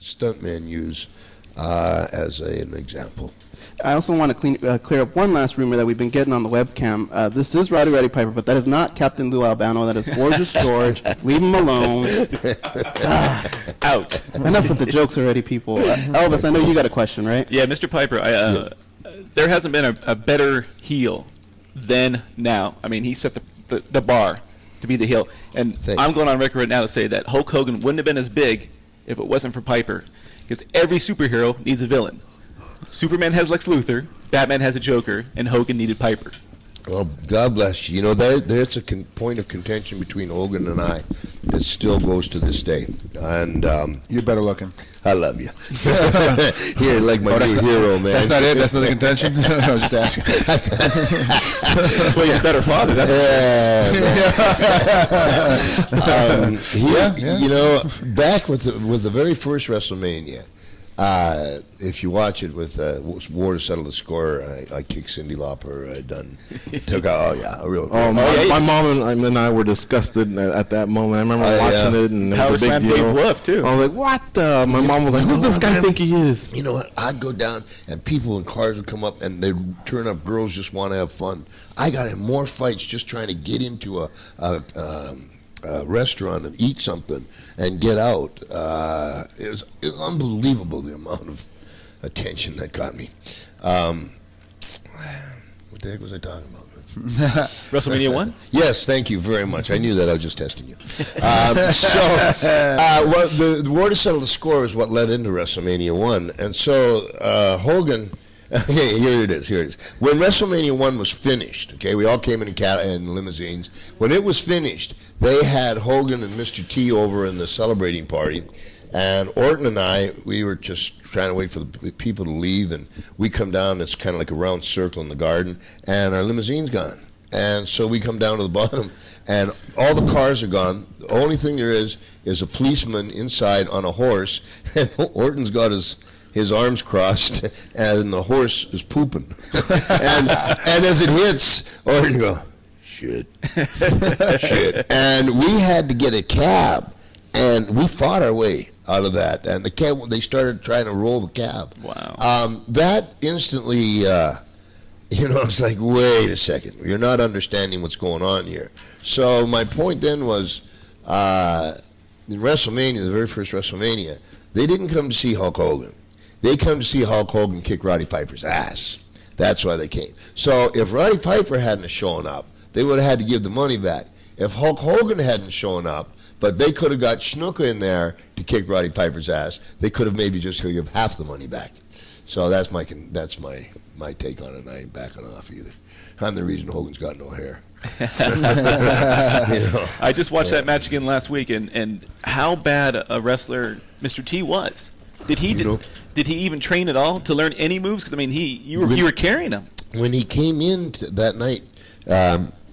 stuntmen use as an example. I also want to clear up one last rumor that we've been getting on the webcam. This is Roddy Piper, but that is not Captain Lou Albano. That is Gorgeous George. Leave him alone. Out. Enough with the jokes already, people. Elvis, I know you got a question, right? Yeah, Mr. Piper, there hasn't been a better heel than now. I mean, he set the bar to be the heel. And I'm going on record right now to say that Hulk Hogan wouldn't have been as big if it wasn't for Piper. Because every superhero needs a villain. Superman has Lex Luthor, Batman has a Joker, and Hogan needed Piper. Well, God bless you. You know, there's a point of contention between Hogan and I that still goes to this day. And you're better looking. I love you. You're like my new hero, man. That's not it? That's not the contention? I was just asking. Well, you're a better father. That's You know, back with the very first WrestleMania, if you watch it with War to Settle the Score, I kicked Cyndi Lauper. Took out. My mom and I were disgusted at that moment. I remember watching it, and it was a big deal. Dave Wolf too. I was like, "What?" My mom was like, "Who's this guy think he is?" You know what? I'd go down, and people in cars would come up, and they'd turn up. Girls just want to have fun. I got in more fights just trying to get into a restaurant and eat something and get out. It was unbelievable, the amount of attention that got me. What the heck was I talking about? WrestleMania 1? Yes, thank you very much. I knew that. I was just testing you. The War to Settle the Score is what led into WrestleMania 1. And so Hogan... Okay, here it is. When WrestleMania 1 was finished, okay, we all came in limousines. When it was finished, they had Hogan and Mr. T over in the celebrating party. And Orton and I, we were just trying to wait for the people to leave. And we come down, it's kind of like a round circle in the garden. And our limousine's gone. And so we come down to the bottom, and all the cars are gone. The only thing there is a policeman inside on a horse. And Orton's got his arms crossed, and the horse is pooping. and as it hits, Orton goes, shit. And we had to get a cab, and we fought our way out of that. And the cab, they started trying to roll the cab. Wow. That instantly, it's like, wait a second, you're not understanding what's going on here. So my point then was, in WrestleMania, the very first WrestleMania, they didn't come to see Hulk Hogan. They come to see Hulk Hogan kick Roddy Piper's ass. That's why they came. So if Roddy Piper hadn't shown up, they would have had to give the money back. If Hulk Hogan hadn't shown up, but they could have got Snuka in there to kick Roddy Piper's ass, they could have maybe just give half the money back. So that's my take on it, and I ain't backing off either. I'm the reason Hogan's got no hair. I just watched that match again last week, and how bad a wrestler Mr. T was. Did he even train at all to learn any moves? Because I mean, you were carrying him. When he came in that night,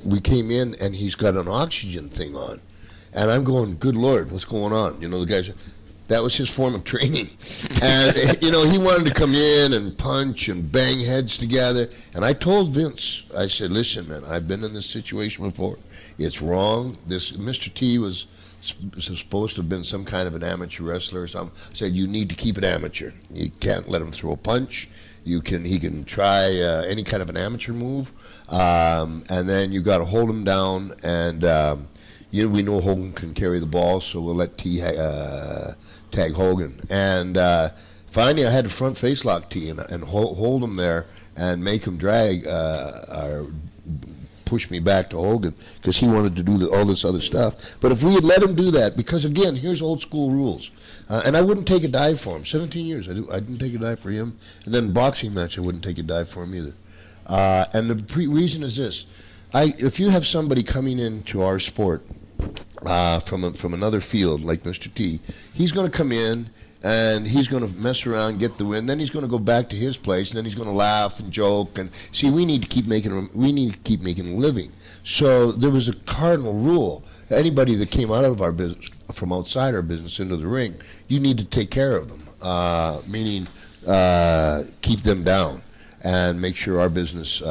we came in and he's got an oxygen thing on, and I'm going, good Lord, what's going on? The guys. That was his form of training, and he wanted to come in and punch and bang heads together. And I told Vince, I said, listen, man, I've been in this situation before. It's wrong. This Mr. T was supposed to have been some kind of an amateur wrestler or something. I said, you need to keep it amateur. You can't let him throw a punch. He can try any kind of an amateur move, and then you got to hold him down. And we know Hogan can carry the ball, so we'll let T tag Hogan. And finally, I had to front face lock T and hold him there and make him drag or push me back to Hogan because he wanted to do all this other stuff. But if we had let him do that, because again, here's old school rules, and I wouldn't take a dive for him. 17 years, I didn't take a dive for him, and then boxing match, I wouldn't take a dive for him either. And the reason is this: if you have somebody coming into our sport from another field like Mr. T, he's going to come in and he's going to mess around, get the win. Then he's going to go back to his place, and then he's going to laugh and joke. And see, we need to keep making a living. So there was a cardinal rule: anybody that came out of our business, from outside our business into the ring, you need to take care of them. Meaning, keep them down and make sure our business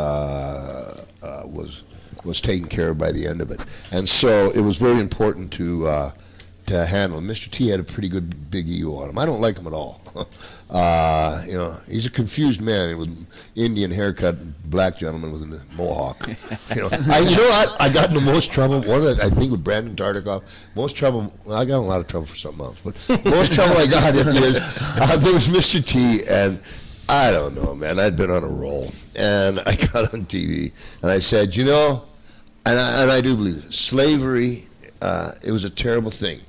was taken care of by the end of it. And so it was very important to to handle him. Mr. T had a pretty good big ego on him. I don't like him at all. You know, he's a confused man with Indian haircut, black gentleman with a mohawk. You know what? I got in the most trouble. One of the, I think with Brandon Tartikoff. Most trouble. Well, I got in a lot of trouble for something else, but most trouble I got in is there was Mr. T, and I don't know, man. I'd been on a roll, and I got on TV, and I said, you know, and I do believe it. Slavery. It was a terrible thing.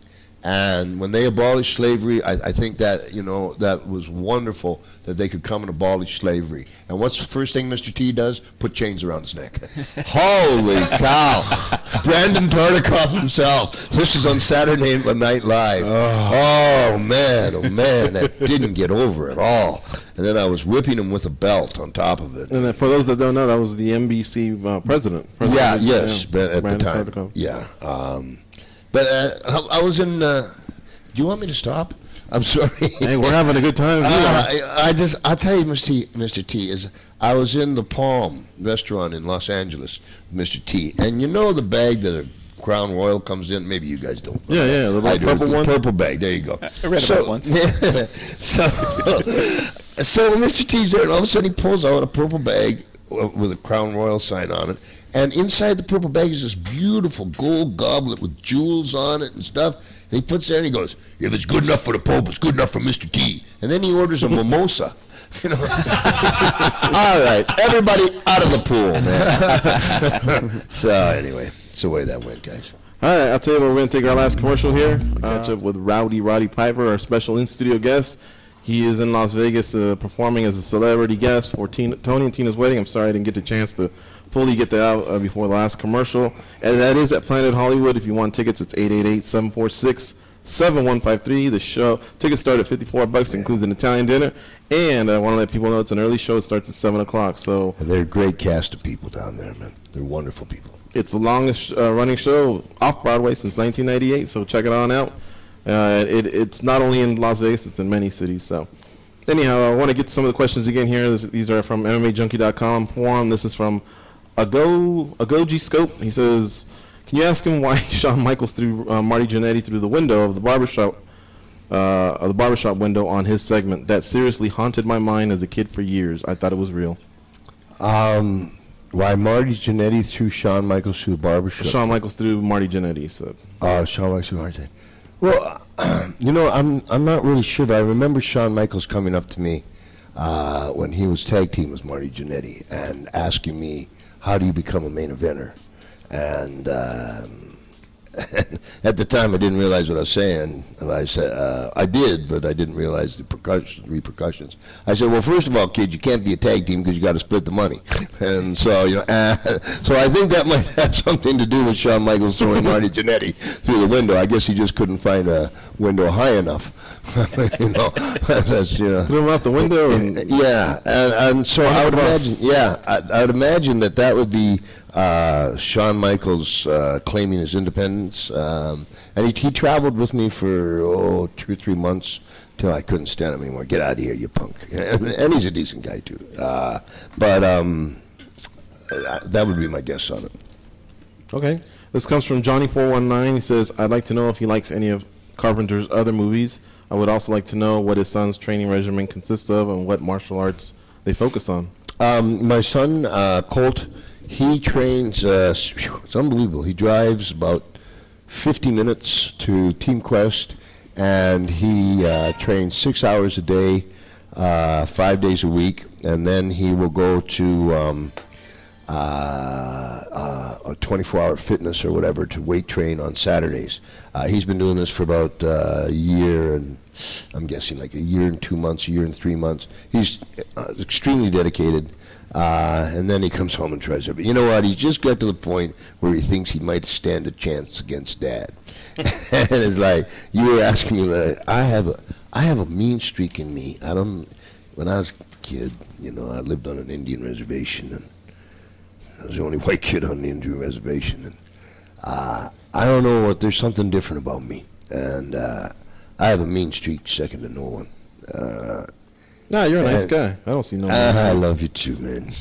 And when they abolished slavery, I think that, you know, that was wonderful that they could come and abolish slavery. And what's the first thing Mr. T does? Put chains around his neck. Holy cow. Brandon Tartikoff himself. This is on Saturday Night Live. Oh, man, that didn't get over at all. And then I was whipping him with a belt on top of it. And then for those that don't know, that was the NBC president. Yeah, yes, but at the time. Tartikoff. Yeah. But I was in. Do you want me to stop? I'm sorry. Hey, we're having a good time. I'll tell you, Mr. T, is I was in the Palm restaurant in Los Angeles, Mr. T, and you know the bag that a Crown Royal comes in. Maybe you guys don't. Yeah, the purple one. Purple bag. There you go. I read about it once. So Mr. T's there, and all of a sudden he pulls out a purple bag with a Crown Royal sign on it. And inside the purple bag is this beautiful gold goblet with jewels on it and stuff. And he puts there and he goes, if it's good enough for the Pope, it's good enough for Mr. T. And then he orders a mimosa. You know? All right, everybody out of the pool, man. So anyway, it's the way that went, guys. All right, I'll tell you what, we're going to take our last commercial here. Catch up with Roddy Piper, our special in-studio guest. He is in Las Vegas performing as a celebrity guest for Tony and Tina's wedding. I'm sorry I didn't get the chance to fully get that out before the last commercial. And that is at Planet Hollywood. If you want tickets, it's 888-746-7153. The show tickets start at $54. Includes an Italian dinner. And I want to let people know it's an early show. It starts at 7 o'clock. So and they're a great cast of people down there, man. They're wonderful people. It's the longest running show off Broadway since 1998. So check it on out. It's not only in Las Vegas, it's in many cities. So anyhow, I want to get some of the questions again here. These are from MMAjunkie.com forum. This is from Agoji Scope. He says, can you ask him why Shawn Michaels threw Marty Jannetty through the window of the barbershop window on his segment? That seriously haunted my mind as a kid for years. I thought it was real. Why Marty Jannetty threw Shawn Michaels through the barbershop? Shawn Michaels threw Marty Jannetty. So. Shawn Michaels threw Marty. Well, you know, I'm not really sure, but I remember Shawn Michaels coming up to me when he was tag team with Marty Jannetty and asking me, how do you become a main eventer? And at the time, I didn't realize what I was saying. And I said, I did, but I didn't realize the repercussions. I said, well, first of all, kid, you can't be a tag team because you got to split the money. And so, you know, so I think that might have something to do with Shawn Michaels throwing Marty Jannetty through the window. I guess he just couldn't find a window high enough. You know, that's, you know. Threw him out the window. Yeah, and so I would imagine. Yeah, I would imagine that would be Shawn Michaels claiming his independence, and he traveled with me for 2 or 3 months till I couldn't stand him anymore. Get out of here, you punk! And he's a decent guy too. But that would be my guess on it. Okay, this comes from Johnny419. He says, I'd like to know if he likes any of Carpenter's other movies. I would also like to know what his son's training regimen consists of and what martial arts they focus on. My son, Colt, he trains, it's unbelievable. He drives about 50 minutes to Team Quest, and he trains 6 hours a day, 5 days a week, and then he will go to a 24-hour fitness or whatever to weight train on Saturdays. He's been doing this for about a year, and I'm guessing like a year and 2 months, a year and 3 months. He's extremely dedicated. And then he comes home and tries it. But you know what? He's just got to the point where he thinks he might stand a chance against Dad. And it's like, you were asking me that. I have a mean streak in me. When I was a kid, you know, I lived on an Indian reservation, and I was the only white kid on the Indian reservation. And I don't know what. There's something different about me, and I have a mean streak, second to no one. Nah, you're a nice guy. I don't see no. I love you too, man.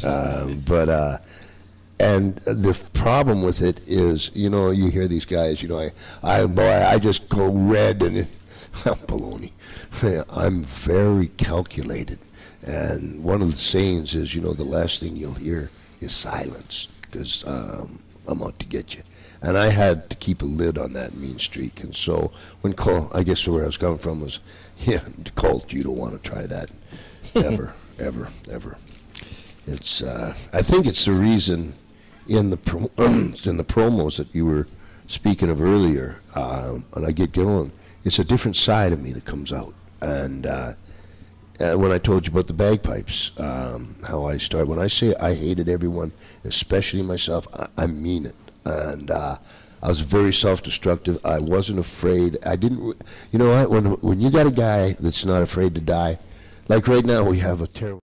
But And the problem with it is, you know, you hear these guys, you know, I just go red and baloney. I'm very calculated. And one of the sayings is, you know, the last thing you'll hear is silence, because I'm out to get you. And I had to keep a lid on that mean streak. And so when I guess where I was coming from was, yeah, Colt, you don't want to try that ever, ever, ever. It's I think it's the reason in the promos that you were speaking of earlier, and I get going, it's a different side of me that comes out. And when I told you about the bagpipes, how I started, when I say I hated everyone, especially myself, I mean it. And I was very self-destructive. I wasn't afraid. I didn't, you know what, when you got a guy that's not afraid to die, like right now we have a terrible